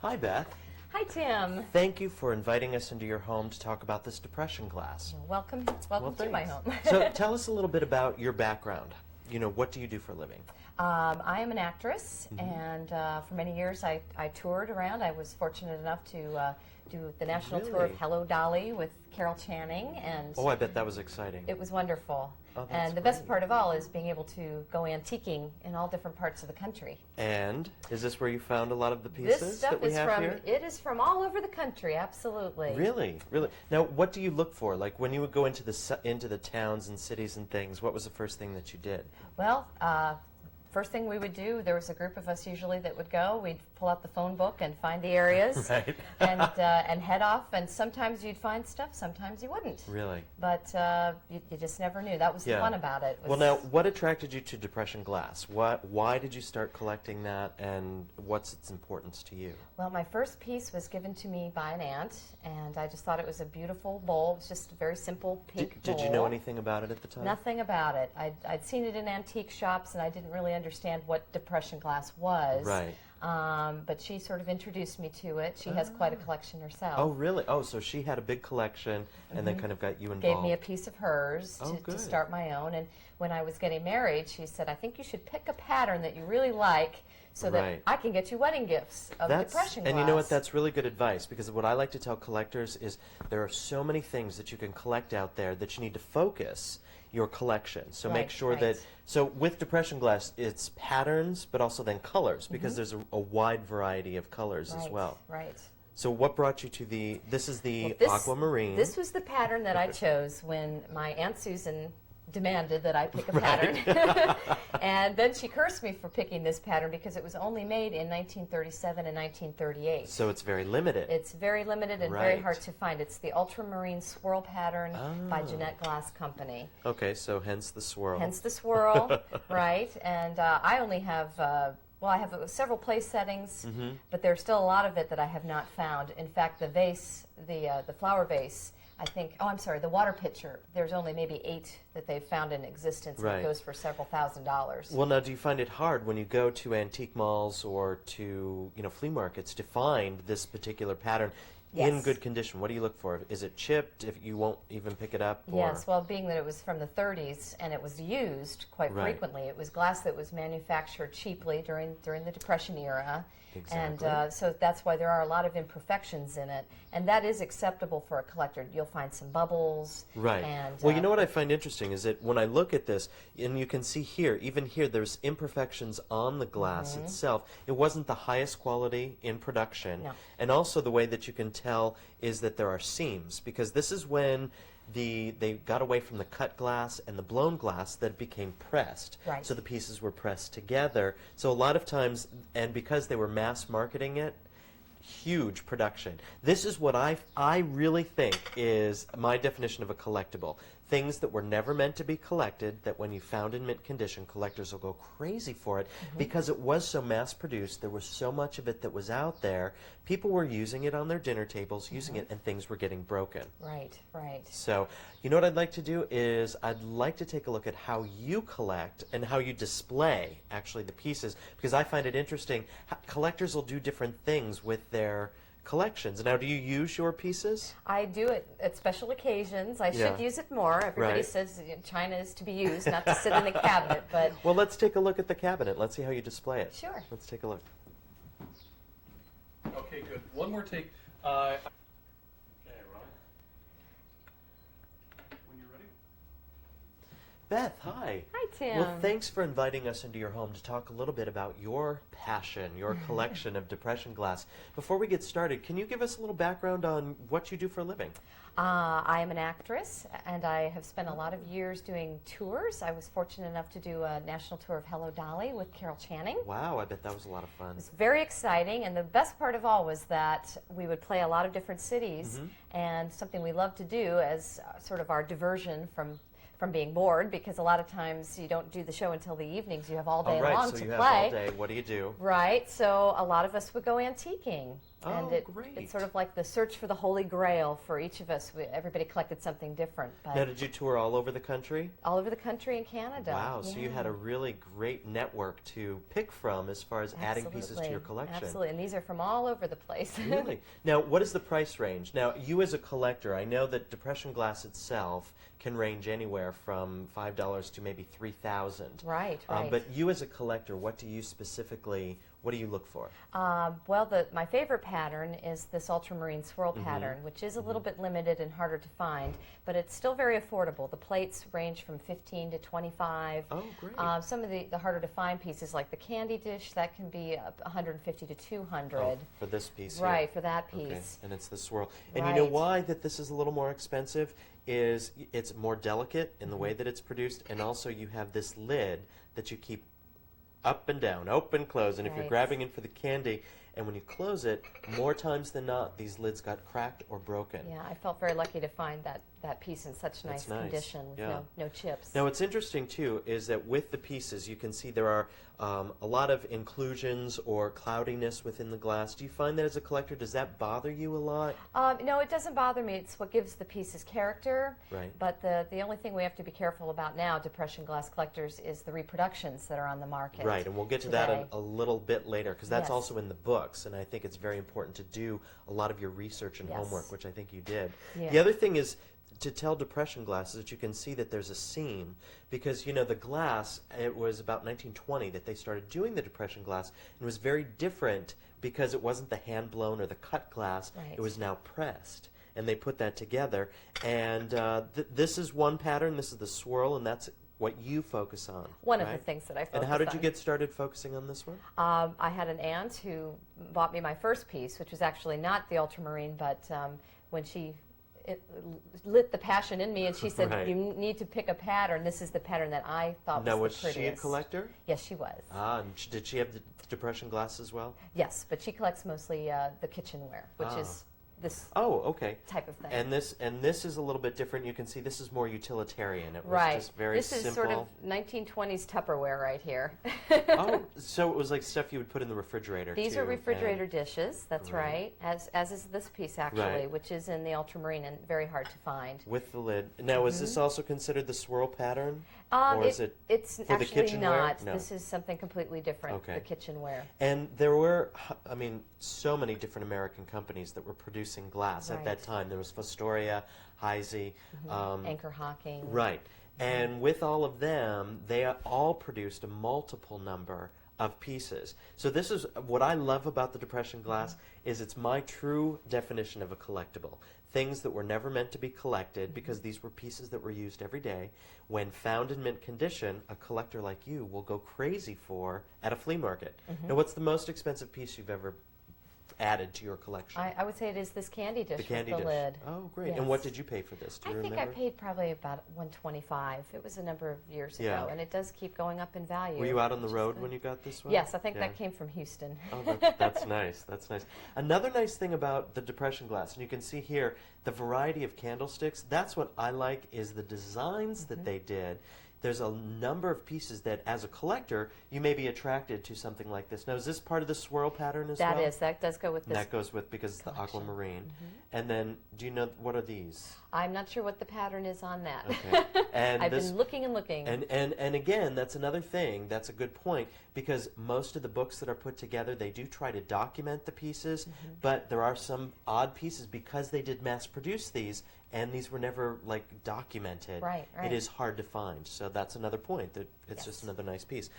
Hi, Beth. Hi, Tim. Thank you for inviting us into your home to talk about this depression glass. Welcome to my home. So tell us a little bit about your background. You know, what do you do for a living? I am an actress, and for many years I toured around. I was fortunate enough to do the national tour of Really? Hello, Dolly with Carol Channing, and Oh, I bet that was exciting. it was wonderful. Oh, that's And the best great. part of all is being able to go antiquing in all different parts of the country. And is this where you found a lot of the This pieces stuff that we is have from here? it is from all over the country, absolutely. Really, really. Now, what do you look for? Like when you would go into the towns and cities and things, what was the first thing that you did? Well, first thing we would do, there was a group of us usually that would go. We'd pull out the phone book and find the areas, Right. and head off. And sometimes you'd find stuff, sometimes you wouldn't. Really? But you just never knew. That was the Yeah. fun about it. Well, now, what attracted you to depression glass? Why did you start collecting that, and what's its importance to you? Well, my first piece was given to me by an aunt, and I just thought it was a beautiful bowl. It was just a very simple pink bowl. Did you know anything about it at the time? Nothing about it. I'd seen it in antique shops, and I didn't really understand what depression glass was. Right. But she sort of introduced me to it. She has quite a collection herself. Oh, really? Oh, so she had a big collection and then kind of got you involved. Gave me a piece of hers Oh, to good. start my own. And when I was getting married, she said, I think you should pick a pattern that you really like so Right. that I can get you wedding gifts of depression glass. And you know what? That's really good advice, because what I like to tell collectors is there are so many things that you can collect out there that you need to focus your collection. So make Right, sure right. that, so with depression glass, it's patterns, but also then colors, because Mm-hmm. there's a wide variety of colors as well. Right. So what brought you to this is the Well, this- aquamarine. This was the pattern that I chose when my Aunt Susan demanded that I pick a Right. pattern. And then she cursed me for picking this pattern because it was only made in 1937 and 1938. So it's very limited. It's very limited and very Right. hard to find. It's the ultramarine swirl pattern by Oh. Jeanette Glass Company. Okay, so hence the swirl. Hence the swirl, right? And I only have, well, I have several place settings, Mm-hmm. but there's still a lot of it that I have not found. In fact, the vase, the flower vase, I think, oh, I'm sorry, the water pitcher, there's only maybe 8 that they've found in existence, and Right. it goes for several $1,000s. Well, now, do you find it hard when you go to antique malls or to flea markets to find this particular pattern in Yes. good condition? What do you look for? Is it chipped? If you won't even pick it up? Or? Yes, well, being that it was from the 30s and it was used quite Right. frequently, it was glass that was manufactured cheaply during the Depression era. Exactly. And so that's why there are a lot of imperfections in it. And that is acceptable for a collector. You'll find some bubbles. Right. And, Well, you know what I find interesting is that when I look at this, and you can see here, even here, there's imperfections on the glass itself. It wasn't the highest quality in production. No. And also the way that you can tell is that there are seams, because this is when they got away from the cut glass and the blown glass that became pressed. Right. So the pieces were pressed together. So a lot of times, and because they were mass marketing it, huge production. This is what I really think is my definition of a collectible. Things that were never meant to be collected, that when you found in mint condition, collectors will go crazy for it because it was so mass produced. There was so much of it that was out there. People were using it on their dinner tables, using it, and things were getting broken. Right, right. So, you know what I'd like to do is I'd like to take a look at how you collect and how you display actually the pieces, because I find it interesting. Collectors will do different things with their collections. Now, do you use your pieces? I do it at special occasions. I Yeah. should use it more. Everybody Right. says China is to be used, not to sit in the cabinet, but Well, let's take a look at the cabinet. Let's see how you display it. sure. Let's take a look. Okay, good. One more take. Okay, Ron. When you're ready. Beth, hi. Hi, Tim. Well, thanks for inviting us into your home to talk a little bit about your passion, your collection of depression glass. Before we get started, can you give us a little background on what you do for a living? I am an actress, and I have spent a lot of years doing tours. I was fortunate enough to do a national tour of Hello, Dolly with Carol Channing. Wow, I bet that was a lot of fun. It was very exciting, and the best part of all was that we would play a lot of different cities, and something we love to do as sort of our diversion from being bored, because a lot of times you don't do the show until the evenings. You have all day Oh, right, long so to you play. have all day. What do you do? Right, so a lot of us would go antiquing. Oh, and great. it's sort of like the search for the Holy Grail for each of us. Everybody collected something different, but Now, did you tour all over the country? all over the country and Canada. Wow, so you had a really great network to pick from as far as adding pieces to your collection. Absolutely, and these are from all over the place. Really? Now, what is the price range? Now, you as a collector, I know that depression glass itself can range anywhere from $5 to maybe $3,000. Right, right. But you as a collector, what do you specifically, what do you look for? Well, my favorite pattern is this ultramarine swirl pattern, which is a little bit limited and harder to find, but it's still very affordable. The plates range from 15 to 25. Oh, great. Some of the harder to find pieces, like the candy dish, that can be 150 to 200. Oh, for this piece here. Right, for that Okay, piece. and it's the swirl. And you know Right. why that this is a little more expensive is it's more delicate in the way that it's produced, and also you have this lid that you keep up and down, open, close, and if you're Right. grabbing in for the candy, and when you close it, more times than not, these lids got cracked or broken. Yeah, I felt very lucky to find that piece in such That's nice nice. condition with Yeah. no chips. Now, what's interesting, too, is that with the pieces, you can see there are a lot of inclusions or cloudiness within the glass. Do you find that as a collector, does that bother you a lot? No, it doesn't bother me. It's what gives the pieces character. Right. But the only thing we have to be careful about now, depression glass collectors, is the reproductions that are on the market. Right, and we'll get to today. that a little bit later, because that's Yes. also in the books, and I think it's very important to do a lot of your research and Yes. homework, which I think you did. Yeah. The other thing is to tell depression glass is that you can see that there's a seam, because, you know, the glass, it was about 1920 that they started doing the depression glass, and it was very different because it wasn't the hand-blown or the cut glass, Right. it was now pressed. And they put that together, and this is one pattern, this is the swirl, and that's what you focus on. One of the right? things that I focus And how did you on. get started focusing on this one? I had an aunt who bought me my first piece, which was actually not the ultramarine, but when it lit the passion in me, and she said, Right. "You need to pick a pattern. This is the pattern that I thought Now, was was the she a prettiest." collector? Yes, she was. And did she have the depression glass as well? Yes, but she collects mostly the kitchenware, which Ah. is this Oh, okay. type of thing. And this is a little bit different. You can see this is more utilitarian. It was Right. just very This simple. is sort of 1920s Tupperware right here. Oh, so it was like stuff you would put in the refrigerator. These too, are refrigerator and- dishes, that's Right. right, as is this piece actually, Right. which is in the ultramarine and very hard to find. with the lid. Now, is this also considered the swirl pattern? Or is it it's for the actually kitchenware? not. No. This is something completely different, Okay. the kitchenware. And there were, I mean, so many different American companies that were producing glass at that Right. time. There was Fostoria, Heisey, Anchor Hocking. Right. And with all of them, they all produced a multiple number of pieces. So this is what I love about the depression glass is it's my true definition of a collectible. Things that were never meant to be collected because these were pieces that were used every day. When found in mint condition, a collector like you will go crazy for at a flea market. Now, what's the most expensive piece you've ever added to your collection? I would say it is this candy dish the candy with the dish. lid. Oh, great. And what Yes. did you pay for this? Do I you think remember? I paid probably about $125. It was a number of years Yeah. ago, and it does keep going up in value. Were you out on the which is road good. when you got this one? Yes, I think Yeah. that came from Houston. Oh, that's nice. That's nice. Another nice thing about the depression glass, and you can see here the variety of candlesticks. That's what I like is the designs that they did. There's a number of pieces that, as a collector, you may be attracted to something like this. Now, is this part of the swirl pattern as well? That does go with And this. that goes with because it's the collection. aquamarine. And then, do you know what are these? I'm not sure what the pattern is on that. Okay. And I've this, been looking and looking. And again, that's another thing. That's a good point because most of the books that are put together, they do try to document the pieces, but there are some odd pieces because they did mass produce these, and these were never like documented. Right, right. It is hard to find. So that's another point. That it's just Yes. another nice piece.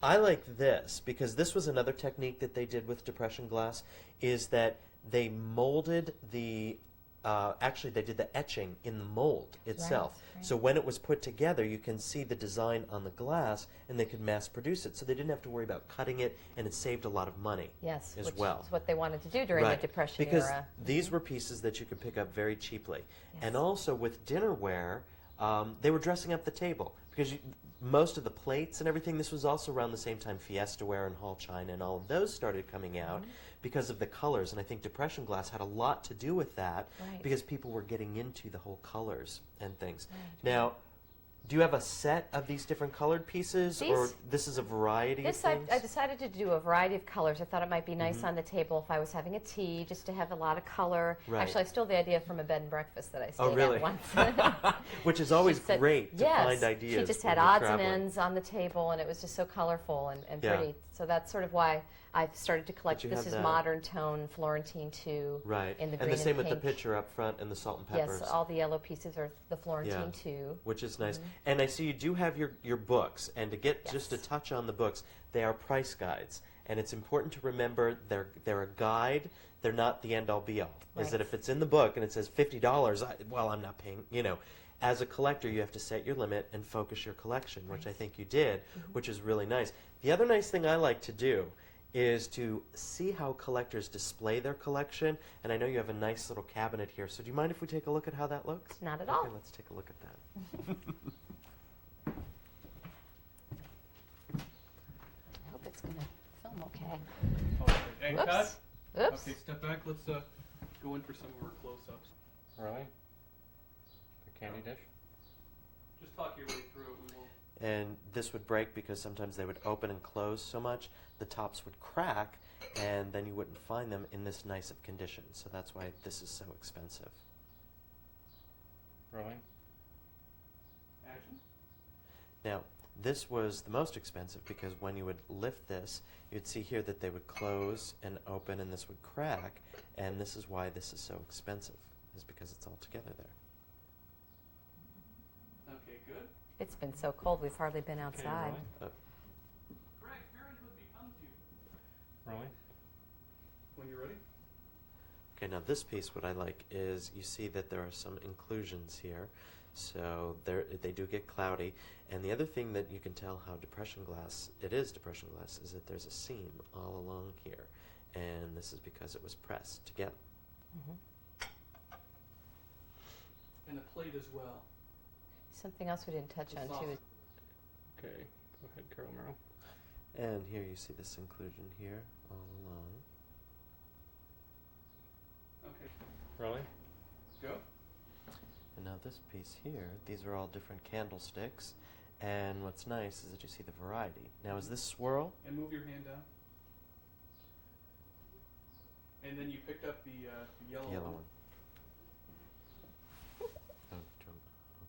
I like this because this was another technique that they did with depression glass. Is that they molded the. Actually, they did the etching in the mold itself. right. So when it was put together, you can see the design on the glass, and they could mass produce it. So they didn't have to worry about cutting it, and it saved a lot of money. Yes, as which well. is what they wanted to do during Right. the Depression because era. these were pieces that you could pick up very cheaply. Yes. And also with dinnerware, they were dressing up the table because most of the plates and everything, this was also around the same time Fiestaware and Hall China and all of those started coming out because of the colors. And I think depression glass had a lot to do with that Right. because people were getting into the whole colors and things. Right. Now, Do you have a set of these different colored pieces, or These- this is a variety This of I things? decided to do a variety of colors. I thought it might be nice on the table if I was having a tea, just to have a lot of color. Right. Actually, I stole the idea from a bed and breakfast that I stayed Oh, really? at once. Which is always She said- great to yes, find ideas. She just when had you're odds traveling. and ends on the table, and it was just so colorful and Yeah. pretty. So that's sort of why I've started to collect. you This have is that- modern tone Florentine 2 Right. in the and green the same with pink. the picture up front and the salt and peppers. Yes, all the yellow pieces are the Florentine Yeah. 2. Which is nice. And I see you do have your books, and to get just a Yes. touch on the books, they are price guides. And it's important to remember they're a guide, they're not the end all be all. Is Right. that if it's in the book and it says $50, well, I'm not paying, you know. As a collector, you have to set your limit and focus your collection, which I think you did, which is really nice. The other nice thing I like to do is to see how collectors display their collection. And I know you have a nice little cabinet here, so do you mind if we take a look at how that looks? Not at all. Okay, let's take a look at that. I hope it's going to film okay. Okay, and Oops. cut. Oops. Okay, step back. Let's go in for some of our close-ups. Really? The candy dish? Just talk your way through it. We won't. And this would break because sometimes they would open and close so much, the tops would crack, and then you wouldn't find them in this nice of condition. So that's why this is so expensive. Really? Action. Now, this was the most expensive because when you would lift this, you'd see here that they would close and open, and this would crack, and this is why this is so expensive, is because it's all together there. Okay, good. It's been so cold, we've hardly been Okay, outside. really? Greg, parenthood becomes you. Really? When you're ready. Okay, now this piece, what I like is you see that there are some inclusions here. So they do get cloudy. And the other thing that you can tell how depression glass, it is depression glass, is that there's a seam all along here. And this is because it was pressed together. And the plate as well. Something else we didn't touch The on, sauce. too, is Okay, go ahead, Carol Merrill. And here you see this inclusion here all along. Okay, Really? go. And now this piece here, these are all different candlesticks. And what's nice is that you see the variety. Now is this swirl? And move your hand down. And then you picked up the yellow, The yellow one. one. Oh, drum. Oh,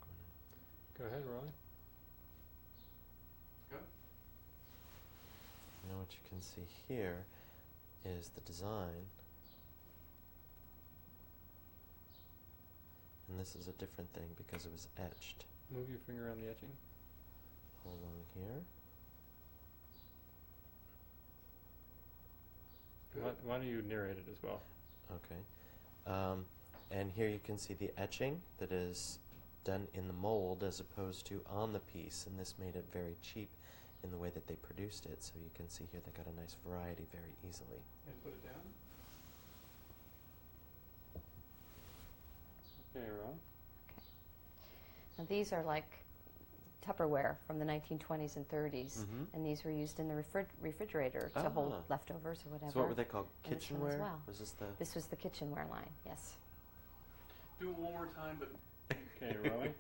go ahead. Go ahead, Rolly. Go. Now what you can see here is the design. And this is a different thing because it was etched. Move your finger on the etching. Hold on here. Why don't you narrate it as well? Okay. And here you can see the etching that is done in the mold as opposed to on the piece. And this made it very cheap in the way that they produced it. So you can see here they got a nice variety very easily. And put it down. Okay, Rolly. Now, these are like Tupperware from the 1920s and 30s, Mhm. and these were used in the refrigerator to hold Ah. leftovers or whatever. So what were they called? And this one as Kitchenware? well. Was this the... This was the kitchenware line, yes. Do it one more time, but Okay, Rolly.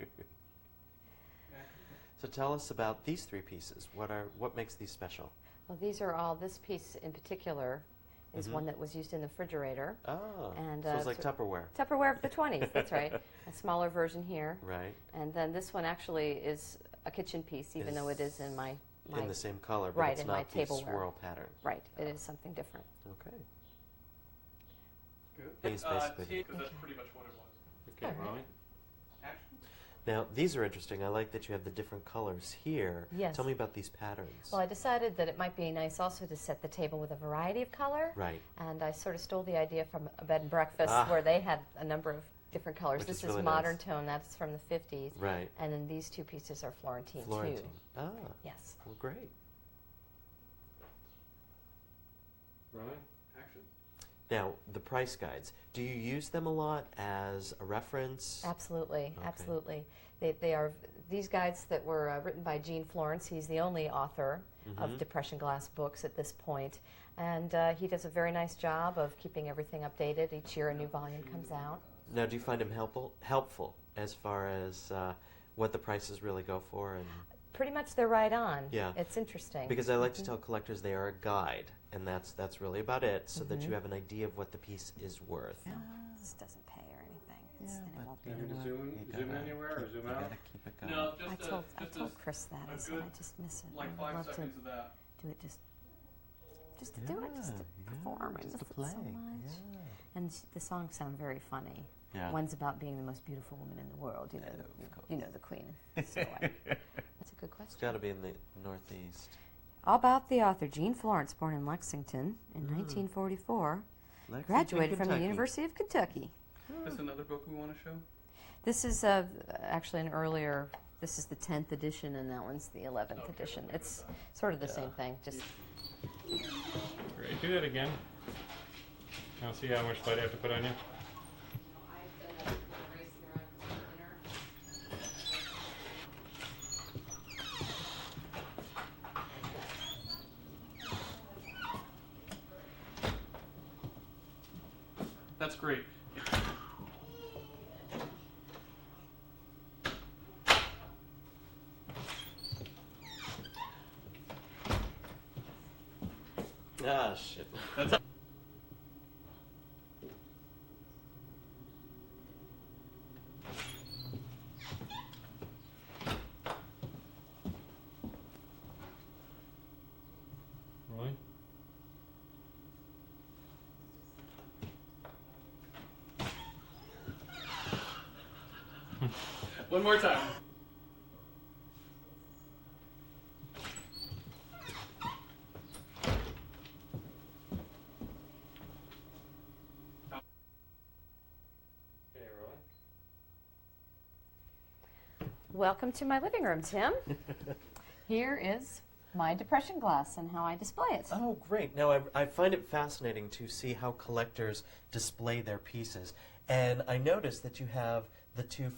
So tell us about these three pieces. What makes these special? Well, these are all, this piece in particular is Mhm. one that was used in the refrigerator. Oh, And, so it's like so- Tupperware. Tupperware of the 20s, that's right. A smaller version here. Right. And then this one actually is a kitchen piece, even though it is in my In the same color, but right, it's in my not the tableware. swirl pattern. right, it is something different. Okay. good. These basically- Take, 'cause that's Okay. pretty much what it was. Okay, All right. Rolly. Action. Now, these are interesting. I like that you have the different colors here. Yes. Tell me about these patterns. Well, I decided that it might be nice also to set the table with a variety of color. Right. And I sort of stole the idea from a bed and breakfast Ah. where they had a number of different colors. Which This is is really modern nice. tone, that's from the 50s. Right. And then these two pieces are Florentine, Florentine. too. Ah, Yes. well, great. Rolly. Action. Now, the price guides. Do you use them a lot as a reference? Absolutely, Okay. absolutely. They are these guides that were written by Gene Florence. He's the only author Mhm. of Depression Glass books at this point, and he does a very nice job of keeping everything updated. Each year, a new volume comes out. Now, do you find them helpful as far as what the prices really go for? And Pretty much they're right on. Yeah. It's interesting. because I like to tell collectors they are a guide, and that's really about it, so that you have an idea of what the piece is worth. This doesn't pay or anything. And it won't Do you be want me to zoom anywhere or zoom You out? gotta keep it going. No, I just told just Chris that. I a said good, I just miss it. like I'd 5 love to seconds of that. do it just to do it, just to perform. I just miss to it play. so much. And the songs sound very funny. Yeah. One's about being the most beautiful woman in the world. You know, the queen. So that's a good It's question. got to be in the Northeast. All about the author Jean Florence, born in Lexington in 1944, Lexington, graduated from the Kentucky. University of Kentucky. This another book we want to show? This is actually an earlier. This is the 10th edition, and that one's the 11th edition. It's sort of the same thing. Just Great. Do that again. I'll see how much light I have to put on you. That's great. Ah, shit. That's Rolling. one more time. Okay, rolling. welcome to my living room, Tim. Here is my depression glass and how I display it. Oh, great. Now, I find it fascinating to see how collectors display their pieces. And I noticed that you have the two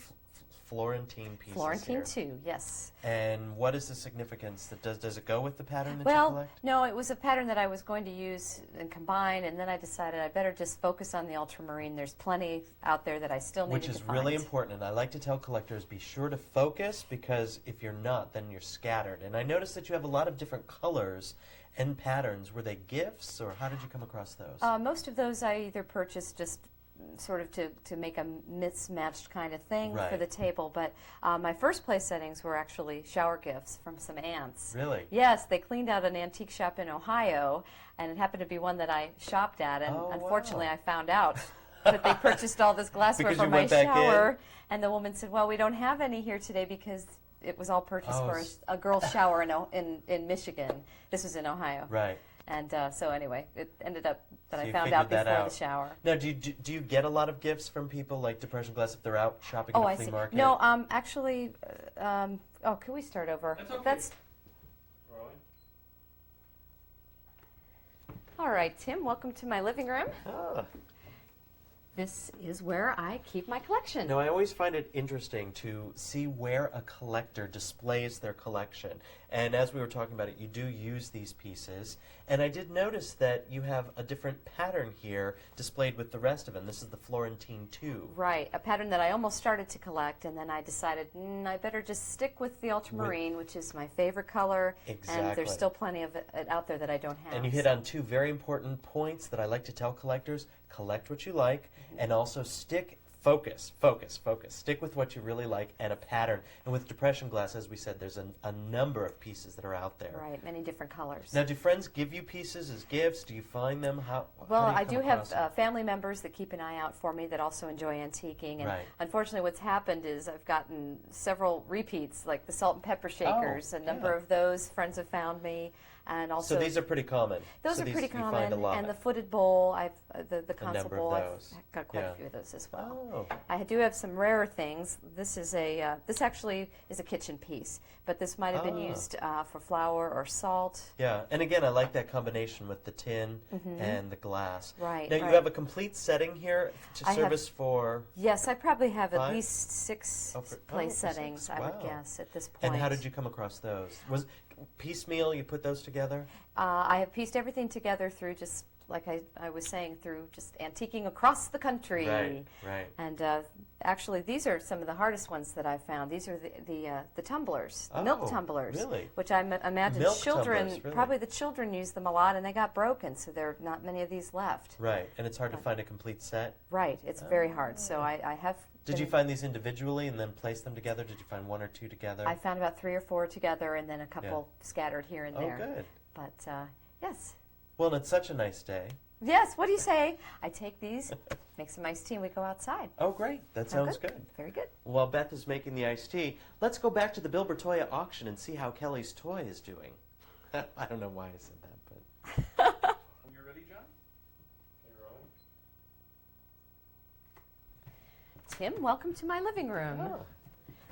Florentine pieces Florentine here. too, yes. And what is the significance? Does it go with the pattern that you Well, collect? no, it was a pattern that I was going to use and combine, and then I decided I better just focus on the ultramarine. There's plenty out there that I still Which needed is to find. really important, and I like to tell collectors, be sure to focus, because if you're not, then you're scattered. And I noticed that you have a lot of different colors and patterns. Were they gifts, or how did you come across those? Most of those I either purchased just sort of to make a mismatched kind of thing for Right. the table, but my first place settings were actually shower gifts from some aunts. Really? Yes, they cleaned out an antique shop in Ohio, and it happened to be one that I shopped at, and Oh, unfortunately wow. I found out that they purchased all this glassware Because for you my went back shower, and the woman said, well, we don't have any here today because it was all purchased Oh, for s- a girl's shower in Michigan. This was in Ohio. Right. And so anyway, it ended up that So I you found out figured that before out. the shower. Now, do you get a lot of gifts from people like Depression Glass if they're out shopping Oh, at a I flea see. market? No, actually, oh, can we start over? That's okay. Rolling. All right, Tim. Welcome to my living room. Ah. This is where I keep my collection. No, I always find it interesting to see where a collector displays their collection. And as we were talking about it, you do use these pieces. And I did notice that you have a different pattern here displayed with the rest of them. This is the Florentine 2. Right, a pattern that I almost started to collect, and then I decided I better just stick with the ultramarine, which is my favorite color. And Exactly. there's still plenty of it out there that I don't have. And you hit so- on two very important points that I like to tell collectors. Collect what you like, and also focus. Stick with what you really like and a pattern. And with Depression Glass, as we said, there's a number of pieces that are out there. Right, many different colors. Now, do friends give you pieces as gifts? Do you find them? Well, how I do do you come across have family members that keep an eye out for me that also enjoy antiquing. And Right. unfortunately, what's happened is I've gotten several repeats, like the salt and pepper shakers. A number yeah. of those friends have found me. And also, So these are pretty common. those So are these pretty you common. find a lot. And the footed bowl, the console number of bowl, those. I've got quite Yeah. a few of those as well. Oh, I do have some rarer things. This is this actually is a kitchen piece, but this might have been Ah. used for flour or salt. yeah. And again, I like that combination with the tin and the glass. Mm-hmm. Right, Now, you right. have a complete setting here to I have- service for. Yes, I probably have at 5? least six Oh, for place six. settings, I would Wow. guess, at this point. And how did you come across those? Was piecemeal? You put those together? I have pieced everything together through just like I was saying, through just antiquing across the country. Right, right. And actually, these are some of the hardest ones that I've found. These are the tumblers, the milk Oh, tumblers, really? which I imagine Milk children, tumblers, really? probably the children use them a lot, and they got broken, so there are not many of these left. Right, and it's hard to find a complete set. Right, it's very hard. So I have. Did you been- find these individually and then place them together? Did you find one or two together? I found about 3 or 4 together, and then a couple scattered here and Oh, there. good. But yes. Well, and it's such a nice day. Yes, what do you say? I take these, make some iced tea, and we go outside. Oh, great. That Sound sounds good. Very good. While Beth is making the iced tea, let's go back to the Bill Bertoia auction and see how Kelly's toy is doing. I don't know why I said that, but... When you're ready, John? Okay, rolling. Tim, welcome to my living room. Oh,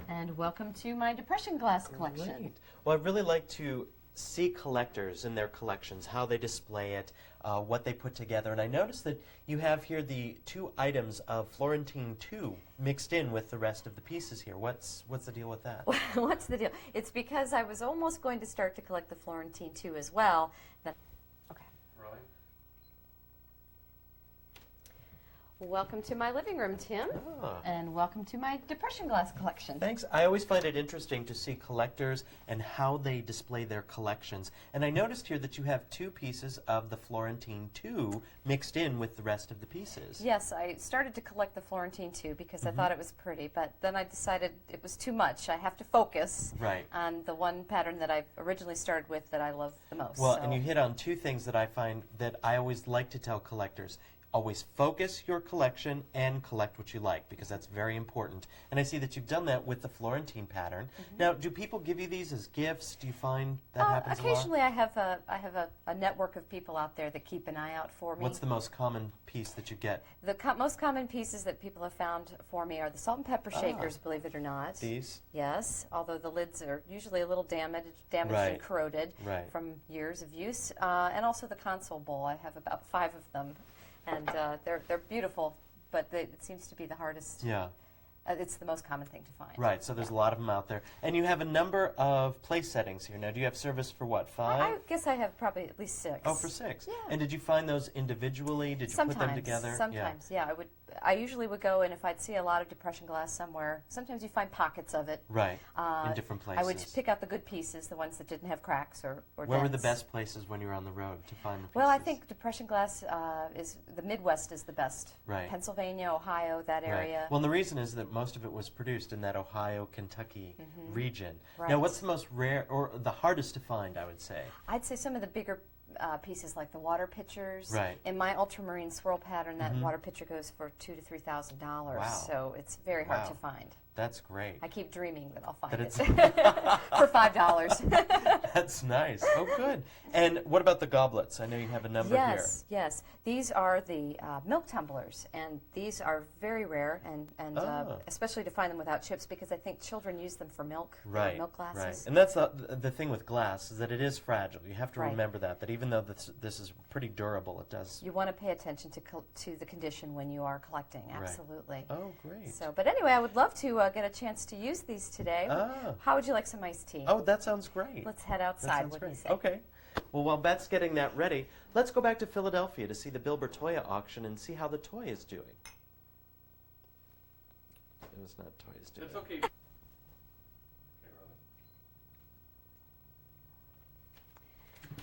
And welcome to my depression glass collection. great. Well, I'd really like to see collectors in their collections, how they display it, what they put together. And I noticed that you have here the 2 items of Florentine 2 mixed in with the rest of the pieces here. What's the deal with that? What's the deal? It's because I was almost going to start to collect the Florentine 2 as well. Okay. Rolling. Welcome to my living room, Tim. Ah. And welcome to my depression glass collection. Thanks. I always find it interesting to see collectors and how they display their collections. And I noticed here that you have 2 pieces of the Florentine 2 mixed in with the rest of the pieces. Yes, I started to collect the Florentine 2 because I thought it was pretty, but then I decided it was too much. I have to focus Right. on the one pattern that I originally started with that I love the most. Well, so. and you hit on 2 things that I find that I always like to tell collectors. Always focus your collection and collect what you like, because that's very important. And I see that you've done that with the Florentine pattern. Now, do people give you these as gifts? Do you find that happens a lot? Occasionally, I have a network of people out there that keep an eye out for me. What's the most common piece that you get? The most common pieces that people have found for me are the salt and pepper shakers, believe it or not. These? Yes, although the lids are usually a little damaged Right. and corroded Right. from years of use. And also the console bowl. I have about 5 of them, and they're beautiful, but it seems to be the hardest. Yeah. It's the most common thing to find. Right, so there's a lot of them out there. And you have a number of place settings here. Now, do you have service for what, 5? I guess I have probably at least 6. Oh, for 6. Yeah. And did you find those individually? Did you put them together? Sometimes, yeah. I usually would go, and if I'd see a lot of depression glass somewhere, sometimes you find pockets of it. Right, in different places. I would pick out the good pieces, the ones that didn't have cracks or Where were the dents. best places when you were on the road to find the pieces? Well, I think depression glass is the Midwest is the best. Right. Pennsylvania, Ohio, that area. Right. Well, and the reason is that most of it was produced in that Ohio, Kentucky region. Now, Right. what's the most rare, or the hardest to find, I would say? I'd say some of the bigger pieces like the water pitchers. Right. In my ultramarine swirl pattern, that water pitcher goes for $2,000 to $3,000. Wow. So it's very hard Wow. to find. That's great. I keep dreaming that I'll find That it it's- for $5. That's nice. Oh, good. And what about the goblets? I know you have a number here. Yes, yes. These are the milk tumblers, and these are very rare, and Ah. especially to find them without chips, because I think children use them for milk, Right, milk glasses. right. And that's the thing with glass, is that it is fragile. You have to Right. remember that even though this is pretty durable, it does. You want to pay attention to the condition when you are collecting, Right. absolutely. Oh, great. So, but anyway, I would love to get a chance to use these today. Ah. How would you like some iced tea? Oh, that sounds great. Let's head That outside. sounds What do you great. say? Okay. Well, while Beth's getting that ready, let's go back to Philadelphia to see the Bill Bertoia auction and see how the toy is doing. It was not toy is doing. It's okay. Okay, rolling.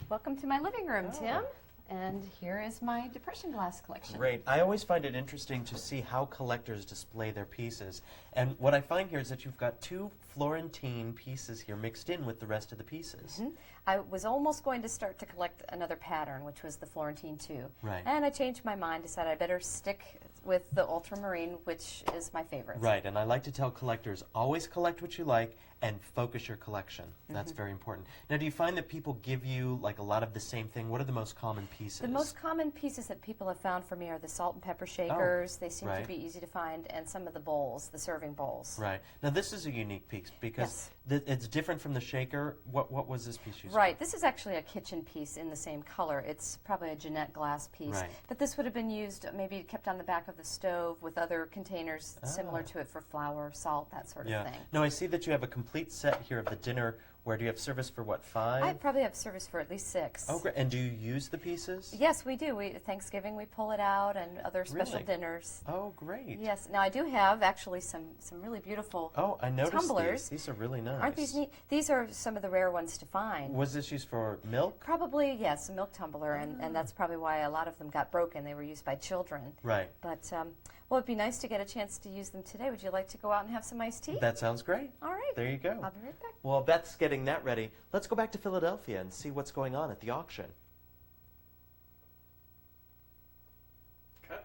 Welcome to my living room, Oh. Tim. And here is my depression glass collection. Great. I always find it interesting to see how collectors display their pieces. And what I find here is that you've got 2 Florentine pieces here mixed in with the rest of the pieces. I was almost going to start to collect another pattern, which was the Florentine 2. Right. And I changed my mind, decided I better stick with the ultramarine, which is my favorite. Right, and I like to tell collectors, always collect what you like and focus your collection. That's very important. Now, do you find that people give you like a lot of the same thing? What are the most common pieces? The most common pieces that people have found for me are the salt and pepper shakers. They seem right. to be easy to find, and some of the bowls, the serving bowls. Right. Now, this is a unique piece because it's different from the shaker. What was this piece used Right. This is actually a kitchen piece in the same color. It's probably a Jeanette glass piece. Right. But this would have been used, maybe kept on the back of the stove with other containers similar to it for flour, salt, that sort of Yeah. thing. Now, I see that you have a complete set here of the dinner Where do you have service for what, 5? I probably have service for at least 6. Oh, great. And do you use the pieces? Yes, we do. Thanksgiving we pull it out, and other special Really? dinners. Oh, great. Yes. Now I do have actually some really beautiful Oh, I noticed tumblers. these. These are really nice. Aren't these neat? These are some of the rare ones to find. Was this used for milk? Probably, yes, a milk tumbler, and that's probably why a lot of them got broken. They were used by children. Right. But, well, it'd be nice to get a chance to use them today. Would you like to go out and have some iced tea? That sounds great. All right. There you go. I'll be right back. Well, Beth's getting that ready. Let's go back to Philadelphia and see what's going on at the auction. Cut.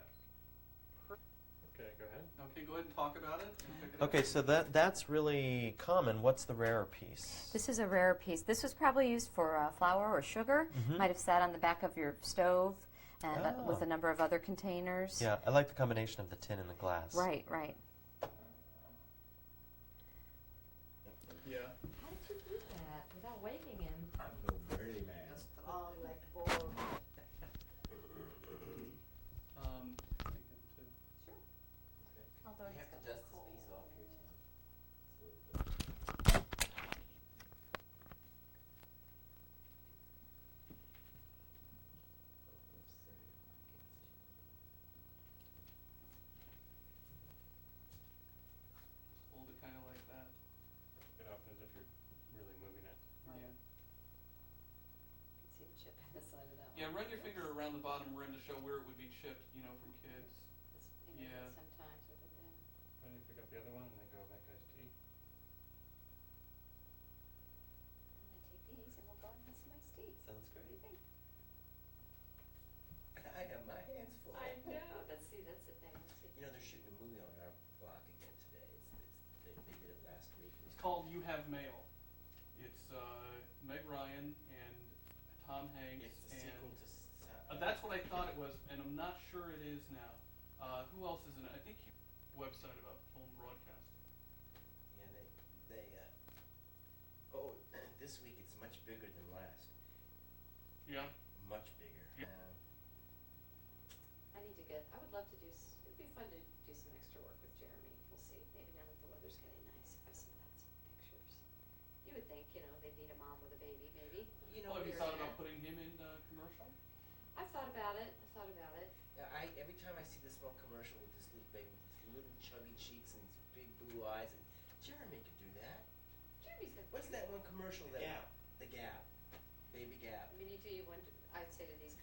Okay, go ahead. Okay, go ahead and talk about it. and pick it up. Okay, so that's really common. What's the rarer piece? This is a rare piece. This was probably used for flour or sugar. Might have sat on the back of your stove and with a number of other containers. Yeah, I like the combination of the tin and the glass. Right, right. Yeah. How did you do that without waking him? I'm no Bernie man. Oh, like, I think too. although You he's have to got dust cold. this piece off here too. Hold it kind of like that. It up as if you're really moving it. Yeah. See a chip in the side of that Yeah, run your finger around the bottom rim to show where it would be chipped, from kids. Yeah. Sometimes with it in. Why don't you pick up the other one and then go make iced tea? I'm going to take these and we'll go and have some iced tea. Sounds What do great. you think? I have my hands full. I know. That's the thing. Let's see. They're shooting a movie on our block again today. They did it last week. It's called You Have Mail. It's Meg Ryan and Tom Hanks. It's the and sequel to. that's what I thought it was, and I'm not sure it is now. Who else is in it? I think website about film broadcast. Yeah, they. Oh, this week it's much bigger than last. Yeah. Much bigger. Yeah. I need to I would love to it'd be fun to do some extra work with Jeremy. We'll see. Maybe now that the weather's getting nice, if I send out some pictures. You would think, they need a mom with a baby, maybe. Have you thought about putting him in commercial? I've thought about it. Yeah, every time I see this one commercial with this little baby, with these little chubby cheeks and these big blue eyes, and Jeremy could do that. Jeremy's got. What's that one commercial that? Gap. The Gap. Baby Gap. I mean, I'd say to these